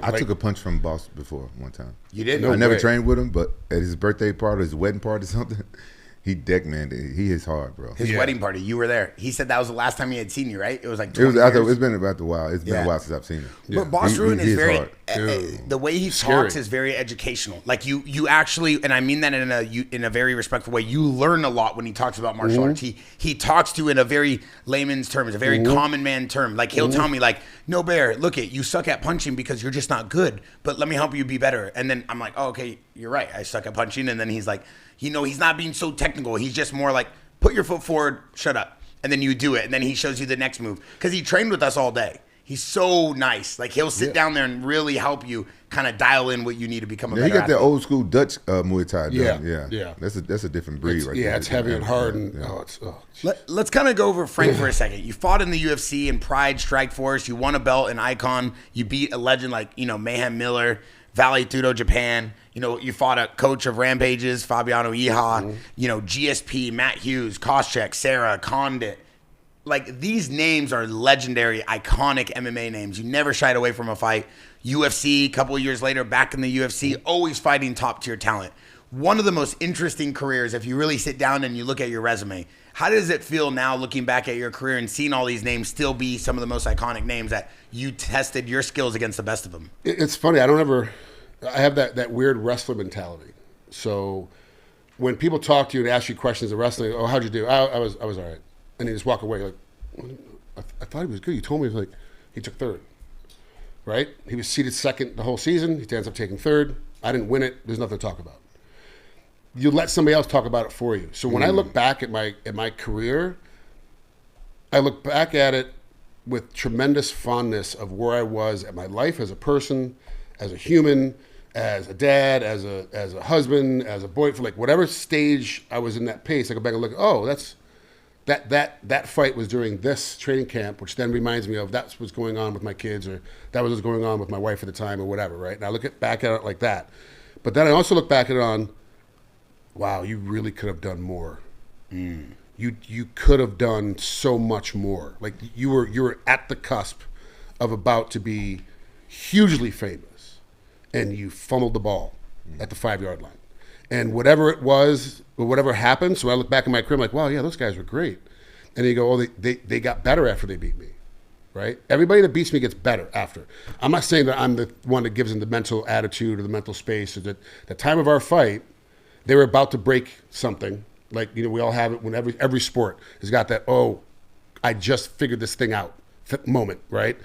I took a punch from Boss before one time. You did? I never trained with him, but at his birthday party, his wedding party or something, he decked man. He is hard, bro. His wedding party, you were there. He said that was the last time he had seen you, right? It was like 20 it was. years. It's been about a while. It's been a while since I've seen him. But Bas Rutten is very. Hard. The way he talks is very educational. Like you actually, and I mean that in a very respectful way. You learn a lot when he talks about martial arts. He talks to in a very layman's terms, a very common man term. Like he'll tell me like, "No, Bear, look you suck at punching because you're just not good. But let me help you be better." And then I'm like, "Oh, okay, you're right. I suck at punching." And then he's like, he's not being so technical. He's just more like, put your foot forward, shut up. And then you do it. And then he shows you the next move. Because he trained with us all day. He's so nice. Like, he'll sit down there and really help you kind of dial in what you need to become a better He got athlete. that old school Dutch Muay Thai. Yeah. That's a different breed right there. It's heavy and hard. And Let's kind of go over Frank for a second. You fought in the UFC in Pride, Strikeforce. You won a belt in Icon. You beat a legend like, Mayhem Miller, Valley Tudo Japan. You fought a coach of Rampages, Fabiano Iha. GSP, Matt Hughes, Koscheck, Sarah, Condit. Like, these names are legendary, iconic MMA names. You never shied away from a fight. UFC, a couple of years later, back in the UFC, always fighting top-tier talent. One of the most interesting careers, if you really sit down and you look at your resume. How does it feel now looking back at your career and seeing all these names still be some of the most iconic names that you tested your skills against the best of them? It's funny. I have that weird wrestler mentality. So when people talk to you and ask you questions of wrestling, oh, how'd you do? I was all right. And they just walk away like, I thought he was good. You told me he took third, right? He was seated second the whole season. He ends up taking third. I didn't win it. There's nothing to talk about. You let somebody else talk about it for you. So when I look back at my career, I look back at it with tremendous fondness of where I was at my life as a person, as a human, as a dad, as a husband, as a boyfriend, like whatever stage I was in that pace. I go back and look. Oh, that fight was during this training camp, which then reminds me of that's what's going on with my kids, or that was what's going on with my wife at the time, or whatever, right? And I look back at it like that. But then I also look back at it on, wow, you really could have done more. You could have done so much more. Like you were at the cusp of about to be hugely famous, and you fumbled the ball at the 5-yard line. And whatever it was, or whatever happened, so I look back in my career, I'm like, wow, yeah, those guys were great. And you go, oh, they got better after they beat me, right? Everybody that beats me gets better after. I'm not saying that I'm the one that gives them the mental attitude or the mental space. Or that the time of our fight, they were about to break something. Like, we all have it when every sport has got that, oh, I just figured this thing out moment, right?